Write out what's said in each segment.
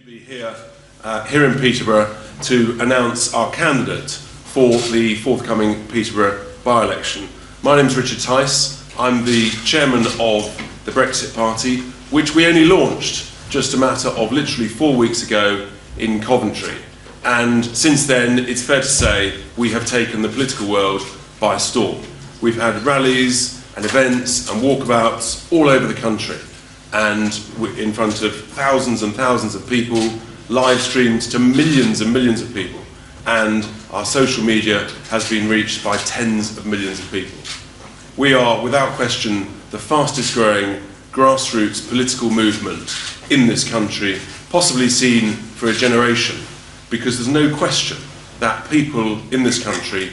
be here in Peterborough to announce our candidate for the forthcoming Peterborough by-election. My name is Richard Tice. I'm the chairman of the Brexit Party, which we only launched just a matter of literally 4 weeks ago in Coventry. And since then, it's fair to say, we have taken the political world by storm. We've had rallies and events and walkabouts all over the country, and in front of thousands and thousands of people, live streamed to millions and millions of people, and our social media has been reached by tens of millions of people. We are, without question, the fastest growing grassroots political movement in this country, possibly seen for a generation, because there's no question that people in this country,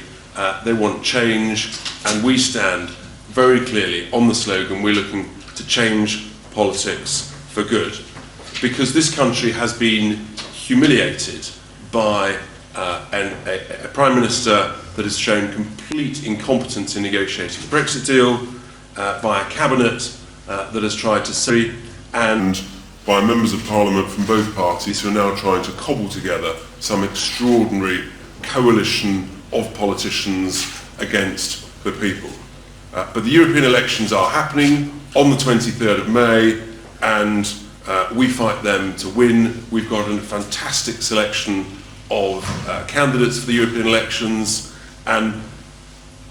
they want change, and we stand very clearly on the slogan, we're looking to change politics for good. Because this country has been humiliated by a Prime Minister that has shown complete incompetence in negotiating the Brexit deal, by a Cabinet that has tried to say, and by members of Parliament from both parties who are now trying to cobble together some extraordinary coalition of politicians against the people. But the European elections are happening on the 23rd of May, and we fight them to win. We've got a fantastic selection of candidates for the European elections, and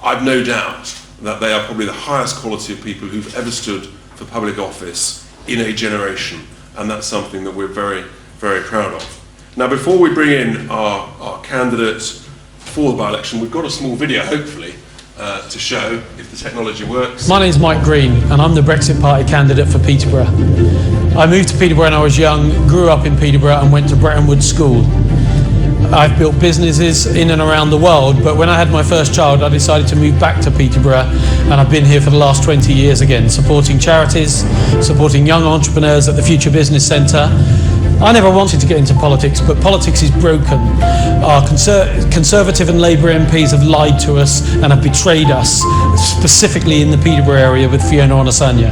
I've no doubt that they are probably the highest quality of people who've ever stood for public office in a generation, and that's something that we're very, very proud of. Now, before we bring in our candidate for the by-election, we've got a small video, hopefully, to show if the technology works. My name's Mike Greene, and I'm the Brexit Party candidate for Peterborough. I moved to Peterborough when I was young, grew up in Peterborough and went to Bretton Woods School. I've built businesses in and around the world, but when I had my first child, I decided to move back to Peterborough, and I've been here for the last 20 years again, supporting charities, supporting young entrepreneurs at the Future Business Centre. I never wanted to get into politics, but politics is broken. Our Conservative and Labour MPs have lied to us and have betrayed us, specifically in the Peterborough area with Fiona Onasanya.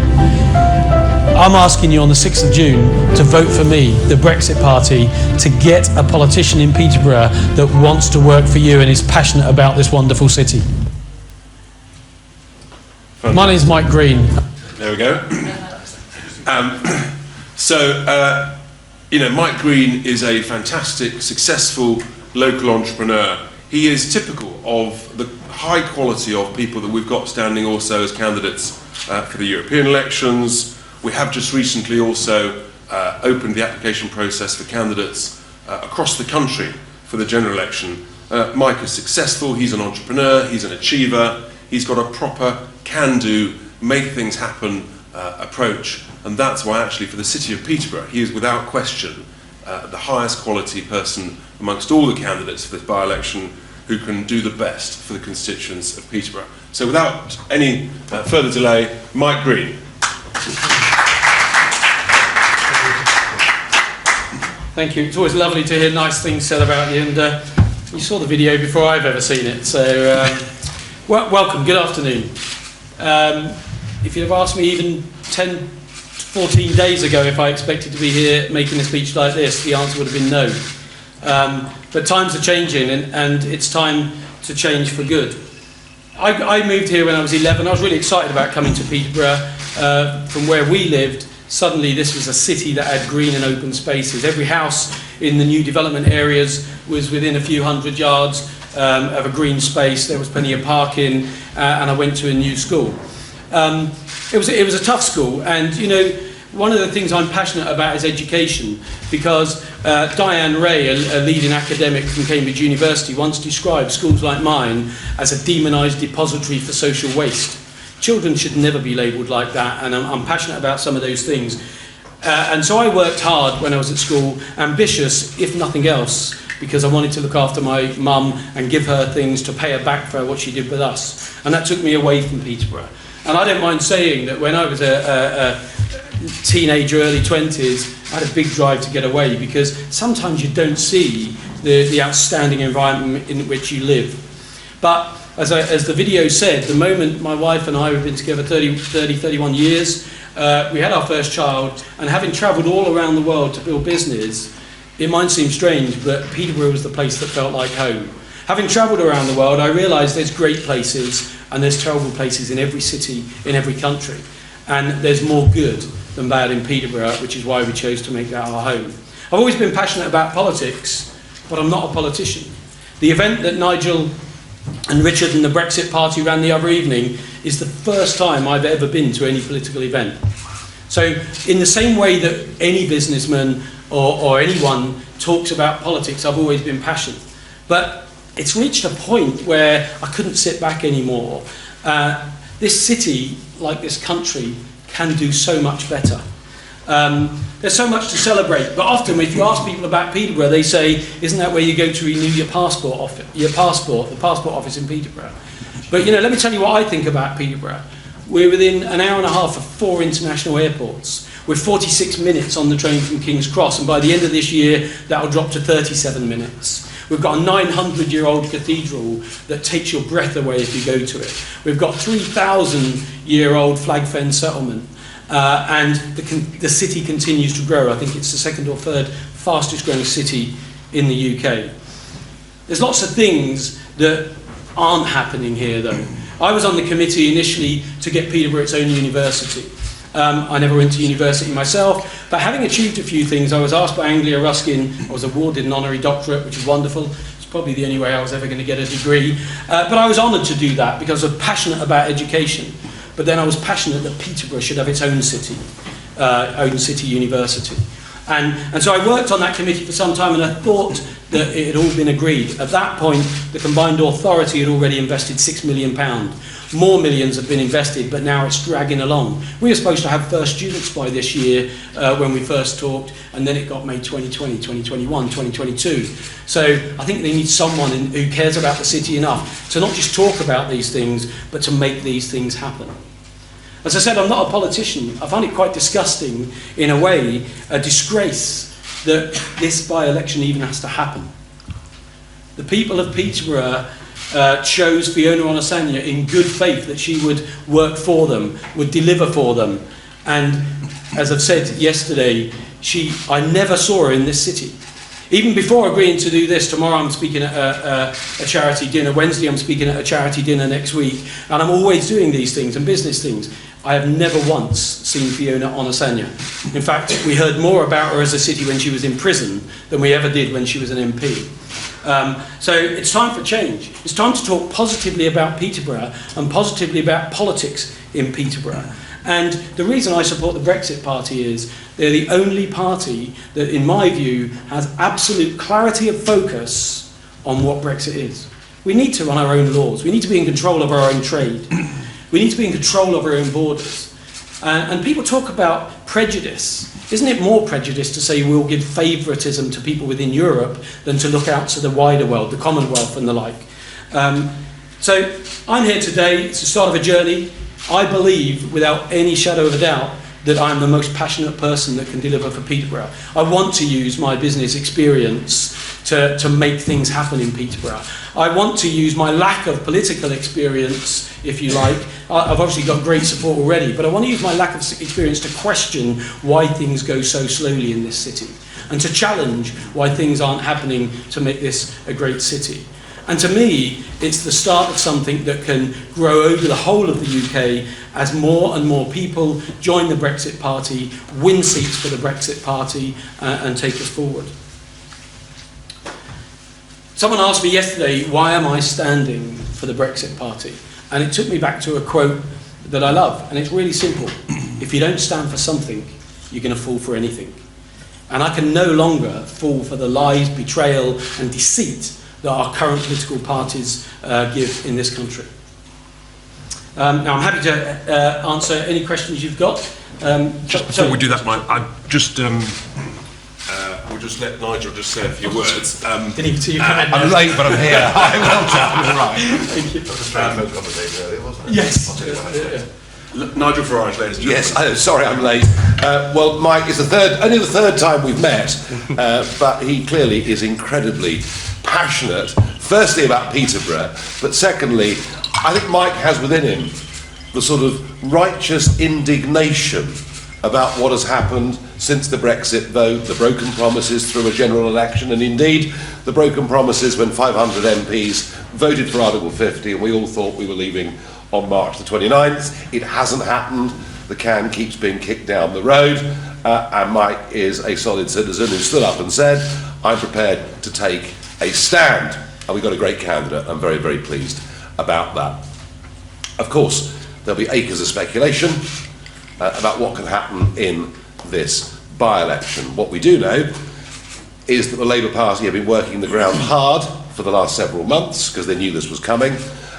I'm asking you on the 6th of June to vote for me, the Brexit Party, to get a politician in Peterborough that wants to work for you and is passionate about this wonderful city. Fantastic. My name's Mike Greene. There we go. You know, Mike Greene is a fantastic, successful local entrepreneur. He is typical of the high quality of people that we've got standing also as candidates for the European elections. We have just recently also opened the application process for candidates across the country for the general election. Mike is successful, he's an entrepreneur, he's an achiever, he's got a proper can-do, make things happen approach. And that's why actually for the city of Peterborough, he is without question the highest quality person amongst all the candidates for this by-election who can do the best for the constituents of Peterborough. So without any further delay, Mike Greene. Thank you. It's always lovely to hear nice things said about you, and you saw the video before I've ever seen it, so welcome, good afternoon. If you'd have asked me even 10, 14 days ago if I expected to be here making a speech like this, the answer would have been no. But times are changing, and it's time to change for good. I moved here when I was 11. I was really excited about coming to Peterborough. From where we lived, suddenly this was a city that had green and open spaces. Every house in the new development areas was within a few hundred yards of a green space. There was plenty of parking, and I went to a new school. It was a tough school, and you know, one of the things I'm passionate about is education, because Diane Ray, a leading academic from Cambridge University, once described schools like mine as a demonised depository for social waste. Children should never be labelled like that, and I'm passionate about some of those things. And so I worked hard when I was at school, ambitious if nothing else, because I wanted to look after my mum and give her things to pay her back for what she did with us. And that took me away from Peterborough. And I don't mind saying that when I was a teenager, early 20s, I had a big drive to get away, because sometimes you don't see the outstanding environment in which you live. But as the video said, the moment my wife and I have been together 31 years, we had our first child, and having travelled all around the world to build business, it might seem strange, but Peterborough was the place that felt like home. Having travelled around the world, I realised there's great places and there's terrible places in every city, in every country. And there's more good than bad in Peterborough, which is why we chose to make that our home. I've always been passionate about politics, but I'm not a politician. The event that Nigel and Richard and the Brexit Party ran the other evening is the first time I've ever been to any political event. So in the same way that any businessman or anyone talks about politics, I've always been passionate. But it's reached a point where I couldn't sit back anymore. This city, like this country, can do so much better. There's so much to celebrate, but often if you ask people about Peterborough, they say, isn't that where you go to renew your passport, the passport office in Peterborough? But let me tell you what I think about Peterborough. We're within an hour and a half of 4 international airports. We're 46 minutes on the train from King's Cross, and by the end of this year, that'll drop to 37 minutes. We've got a 900-year-old cathedral that takes your breath away if you go to it. We've got 3,000-year-old flag fen settlement, and the city continues to grow. I think it's the second or third fastest growing city in the UK. There's lots of things that aren't happening here, though. I was on the committee initially to get Peterborough its own university. I never went to university myself, but having achieved a few things, I was asked by Anglia Ruskin, I was awarded an honorary doctorate, which is wonderful. It's probably the only way I was ever going to get a degree. But I was honoured to do that because I was passionate about education. But then I was passionate that Peterborough should have its own city university. And so I worked on that committee for some time, and I thought that it had all been agreed. At that point, the combined authority had already invested £6 million. More millions have been invested, but now it's dragging along. We were supposed to have first students by this year when we first talked, and then it got made 2020, 2021, 2022. So I think they need someone who cares about the city enough to not just talk about these things, but to make these things happen. As I said, I'm not a politician. I find it quite disgusting, in a way, a disgrace that this by-election even has to happen. The people of Peterborough chose Fiona Onasanya in good faith that she would work for them, would deliver for them. And as I've said yesterday, I never saw her in this city. Even before agreeing to do this, tomorrow I'm speaking at a charity dinner, Wednesday I'm speaking at a charity dinner next week, and I'm always doing these things and business things. I have never once seen Fiona Onasanya. In fact, we heard more about her as a city when she was in prison than we ever did when she was an MP. So it's time for change. It's time to talk positively about Peterborough and positively about politics in Peterborough. And the reason I support the Brexit Party is they're the only party that, in my view, has absolute clarity of focus on what Brexit is. We need to run our own laws. We need to be in control of our own trade. We need to be in control of our own borders. And people talk about prejudice. Isn't it more prejudice to say we'll give favouritism to people within Europe than to look out to the wider world, the Commonwealth and the like? So I'm here today. It's the start of a journey. I believe, without any shadow of a doubt, that I'm the most passionate person that can deliver for Peterborough. I want to use my business experience to make things happen in Peterborough. I want to use my lack of political experience, if you like. I've obviously got great support already, but I want to use my lack of experience to question why things go so slowly in this city, and to challenge why things aren't happening to make this a great city. And to me, it's the start of something that can grow over the whole of the UK as more and more people join the Brexit Party, win seats for the Brexit Party, and take us forward. Someone asked me yesterday, why am I standing for the Brexit Party? And it took me back to a quote that I love, and it's really simple. If you don't stand for something, you're going to fall for anything. And I can no longer fall for the lies, betrayal, and deceit that our current political parties give in this country. Now, I'm happy to answer any questions you've got. Just before we do that, Mike, We'll just let Nigel just say a few words. Didn't even see you come in. I'm late, but I'm here. Hi, well done. All right. Thank you. That was a strange conversation earlier, wasn't it? Yes. Nigel Farage, ladies and gentlemen. Yes, sorry I'm late. Well, Mike, it's only the third time we've met, but he clearly is incredibly passionate, firstly about Peterborough, but secondly, I think Mike has within him the sort of righteous indignation about what has happened since the Brexit vote, the broken promises through a general election, and indeed the broken promises when 500 MPs voted for Article 50 and we all thought we were leaving on March the 29th. It hasn't happened. The can keeps being kicked down the road, and Mike is a solid citizen who stood up and said, I'm prepared to take a stand. And we've got a great candidate. I'm very, very pleased about that. Of course, there'll be acres of speculation about what can happen in this by-election. What we do know is that the Labour Party have been working the ground hard for the last several months because they knew this was coming.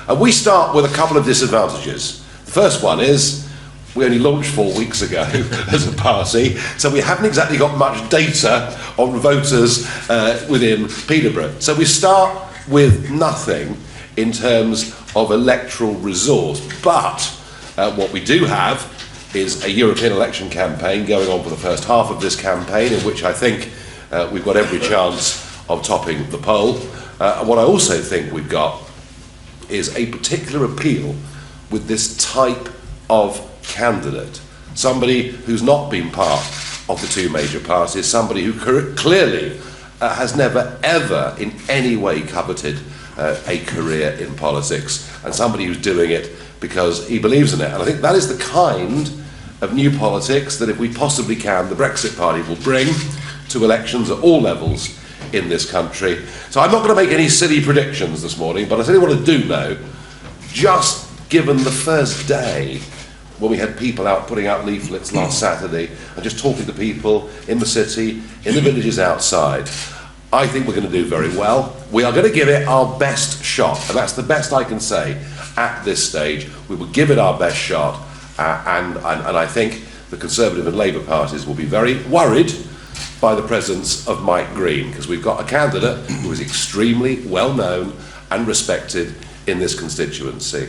And we start with a couple of disadvantages. The first one is we only launched 4 weeks ago as a party, so we haven't exactly got much data on voters within Peterborough. So we start with nothing in terms of electoral resource. But what we do have is a European election campaign going on for the first half of this campaign, in which I think we've got every chance of topping the poll. And what I also think we've got is a particular appeal with this type of candidate, somebody who's not been part of the two major parties, somebody who clearly has never ever in any way coveted a career in politics, and somebody who's doing it because he believes in it. And I think that is the kind of new politics that, if we possibly can, the Brexit Party will bring to elections at all levels in this country. So I'm not going to make any silly predictions this morning, but I tell you what I do know, just given the first day when we had people out putting out leaflets last Saturday and just talking to people in the city, in the villages outside, I think we're going to do very well. We are going to give it our best shot, and that's the best I can say at this stage. We will give it our best shot, and I think the Conservative and Labour parties will be very worried by the presence of Mike Greene, because we've got a candidate who is extremely well known and respected in this constituency.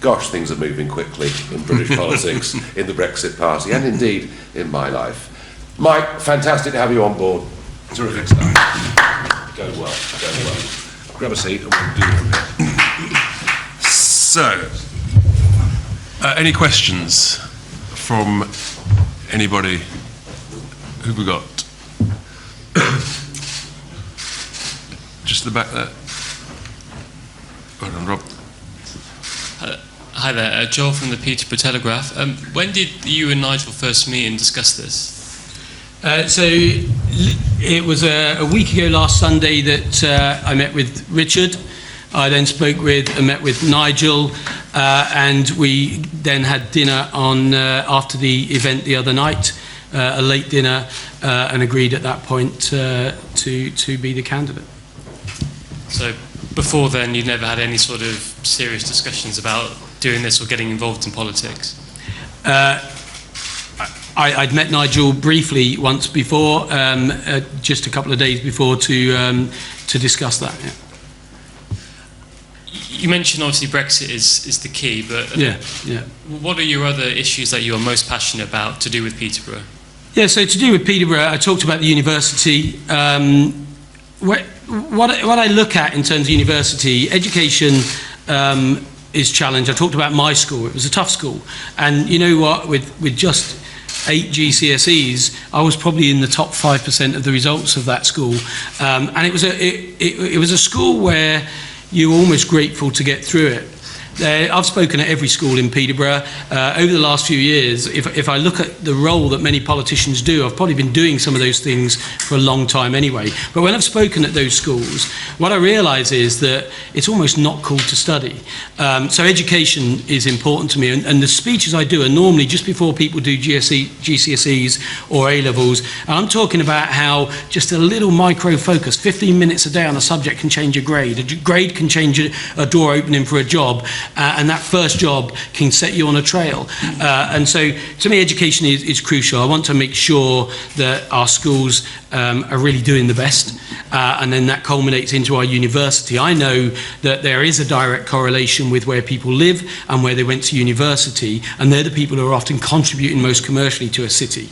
Gosh, things are moving quickly in British politics, in the Brexit Party, and indeed in my life. Mike, fantastic to have you on board. Terrific stuff. Go well, go well. Grab a seat and we'll do it from here. So, any questions from anybody? Who've we got? Just the back there. Well done, Rob. Hi there, Joel from the Peterborough Telegraph. When did you and Nigel first meet and discuss this? So it was a week ago last Sunday that I met with Richard. I then spoke with and met with Nigel, and we then had dinner on after the event the other night, a late dinner, and agreed at that point to be the candidate. So before then, you'd never had any sort of serious discussions about doing this or getting involved in politics? I'd met Nigel briefly once before, just a couple of days before, to discuss that. Yeah. You mentioned obviously Brexit is the key, but yeah. What are your other issues that you are most passionate about to do with Peterborough? Yeah, so to do with Peterborough, I talked about the university. What I look at in terms of university, education is challenged. I talked about my school. It was a tough school. And you know what, with just 8 GCSEs, I was probably in the top 5% of the results of that school. And it was a school where you were almost grateful to get through it. I've spoken at every school in Peterborough. Over the last few years, if I look at the role that many politicians do, I've probably been doing some of those things for a long time anyway. But when I've spoken at those schools, what I realise is that it's almost not cool to study. So education is important to me, and the speeches I do are normally just before people do GCSEs or A-levels. And I'm talking about how just a little micro focus, 15 minutes a day on a subject can change a grade. A grade can change a door opening for a job. And that first job can set you on a trail. And so, to me, education is crucial. I want to make sure that our schools are really doing the best, and then that culminates into our university. I know that there is a direct correlation with where people live and where they went to university, and they're the people who are often contributing most commercially to a city.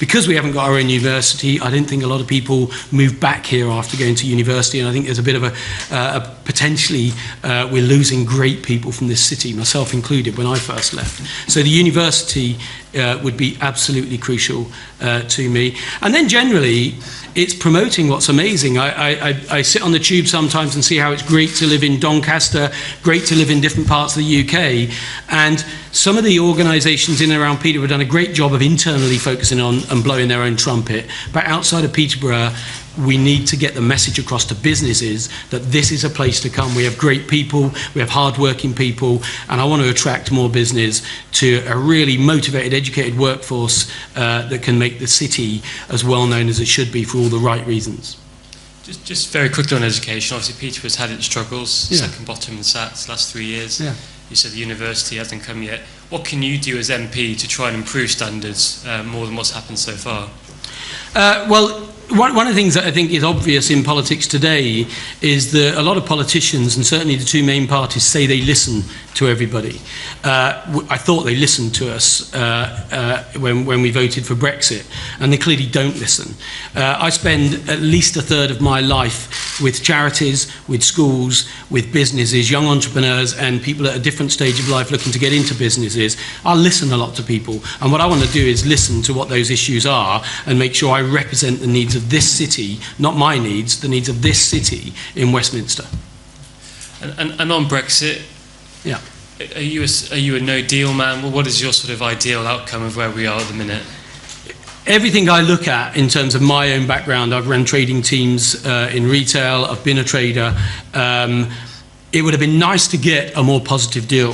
because we haven't got our own university, I don't think a lot of people move back here after going to university, and I think there's a bit of a potentially we're losing great people from this city, myself included, when I first left. So the university would be absolutely crucial to me. And then generally, it's promoting what's amazing. I sit on the tube sometimes and see how it's great to live in Doncaster, great to live in different parts of the UK, and some of the organisations in and around Peterborough have done a great job of internally focusing on and blowing their own trumpet, but outside of Peterborough, we need to get the message across to businesses that this is a place to come. We have great people, we have hard-working people, and I want to attract more business to a really motivated, educated workforce that can make the city as well known as it should be for all the right reasons. Just very quickly on education, obviously Peterborough's had its struggles, second bottom in the SATs last 3 years. Yeah. You said the university hasn't come yet. What can you do as MP to try and improve standards more than what's happened so far? Well, one of the things that I think is obvious in politics today is that a lot of politicians, and certainly the two main parties, say they listen to everybody. I thought they listened to us when we voted for Brexit, and they clearly don't listen. I spend at least a third of my life with charities, with schools, with businesses, young entrepreneurs, and people at a different stage of life looking to get into businesses. I listen a lot to people, and what I want to do is listen to what those issues are and make sure I represent the needs of this city, not my needs, the needs of this city in Westminster. And on Brexit, yeah. Are you a no-deal man? Well, what is your sort of ideal outcome of where we are at the minute? Everything I look at in terms of my own background, I've run trading teams in retail, I've been a trader. It would have been nice to get a more positive deal.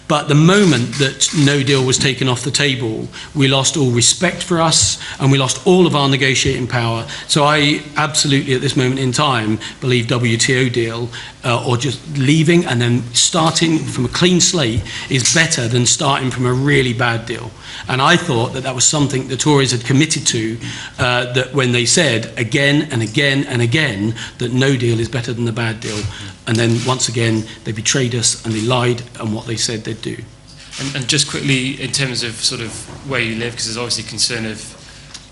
But the moment that no deal was taken off the table, we lost all respect for us and we lost all of our negotiating power. So I absolutely, at this moment in time, believe WTO deal or just leaving and then starting from a clean slate is better than starting from a really bad deal. And I thought that that was something the Tories had committed to, that when they said again and again and again that no deal is better than the bad deal. And then once again, they betrayed us and they lied on what they said they'd do. And just quickly, in terms of sort of where you live, because there's obviously concern of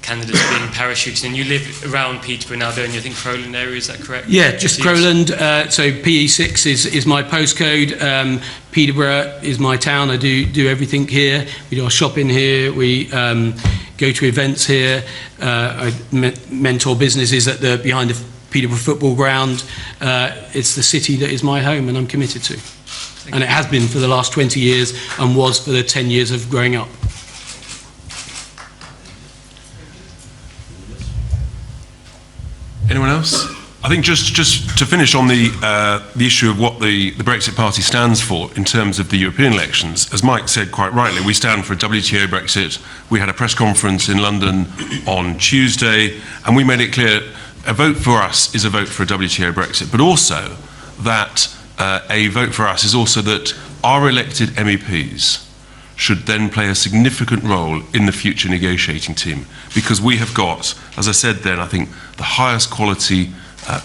candidates being parachuted, and you live around Peterborough now, don't you? I think Crowland area, is that correct? Yeah, just Crowland. So PE6 is my postcode. Peterborough is my town. I do everything here. We do our shopping here. We go to events here. I mentor businesses behind the Peterborough football ground. It's the city that is my home, and I'm committed to. And it has been for the last 20 years and was for the 10 years of growing up. Anyone else? I think just to finish on the issue of what the Brexit Party stands for in terms of the European elections, as Mike said quite rightly, we stand for a WTO Brexit. We had a press conference in London on Tuesday, and we made it clear a vote for us is a vote for a WTO Brexit, but also that a vote for us is also that our elected MEPs should then play a significant role in the future negotiating team, because we have got, as I said then, I think the highest quality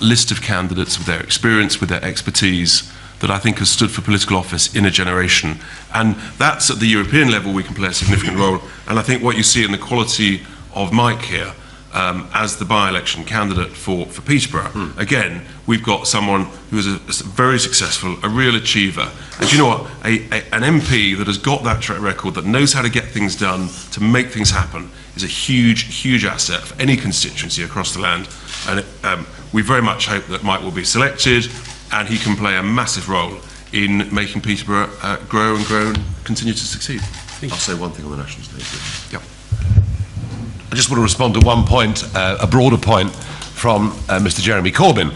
list of candidates with their experience, with their expertise, that I think has stood for political office in a generation. And that's at the European level we can play a significant role. And I think what you see in the quality of Mike here, as the by-election candidate for Peterborough. Again, we've got someone who is a very successful, a real achiever. And you know what? An MP that has got that track record, that knows how to get things done, to make things happen, is a huge, huge asset for any constituency across the land. And we very much hope that Mike will be selected and he can play a massive role in making Peterborough grow and continue to succeed. I'll say one thing on the national stage. Yep. I just want to respond to one point, a broader point from Mr. Jeremy Corbyn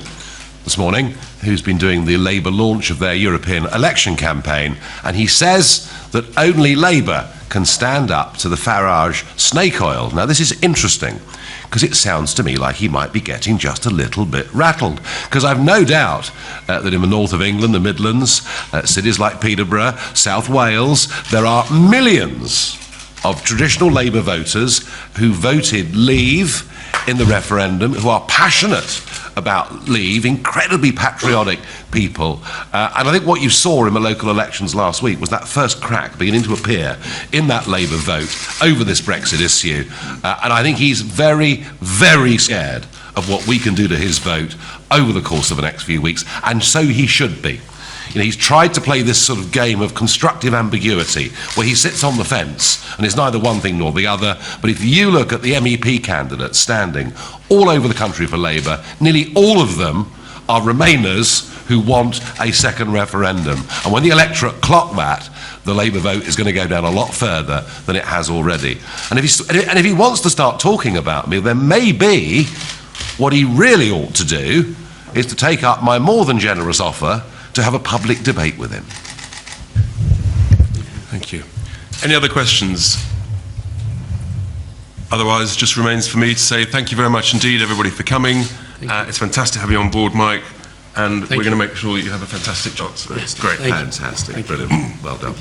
this morning, who's been doing the Labour launch of their European election campaign, and he says that only Labour can stand up to the Farage snake oil. Now, this is interesting, because it sounds to me like he might be getting just a little bit rattled, because I've no doubt that in the north of England, the Midlands, cities like Peterborough, South Wales, there are millions of traditional Labour voters who voted Leave in the referendum, who are passionate about leave, incredibly patriotic people. And I think what you saw in the local elections last week was that first crack beginning to appear in that Labour vote over this Brexit issue. And I think he's very, very scared of what we can do to his vote over the course of the next few weeks, and so he should be. You know, he's tried to play this sort of game of constructive ambiguity where he sits on the fence and it's neither one thing nor the other. But if you look at the MEP candidates standing all over the country for Labour, nearly all of them are Remainers who want a second referendum. And when the electorate clock that, the Labour vote is going to go down a lot further than it has already. And if he wants to start talking about me, then maybe what he really ought to do is to take up my more than generous offer to have a public debate with him. Thank you. Any other questions? Otherwise, just remains for me to say thank you very much indeed, everybody, for coming. It's fantastic to have you on board, Mike, and we're going to make sure that you have a fantastic job. So it's great. Fantastic. Brilliant. Well done.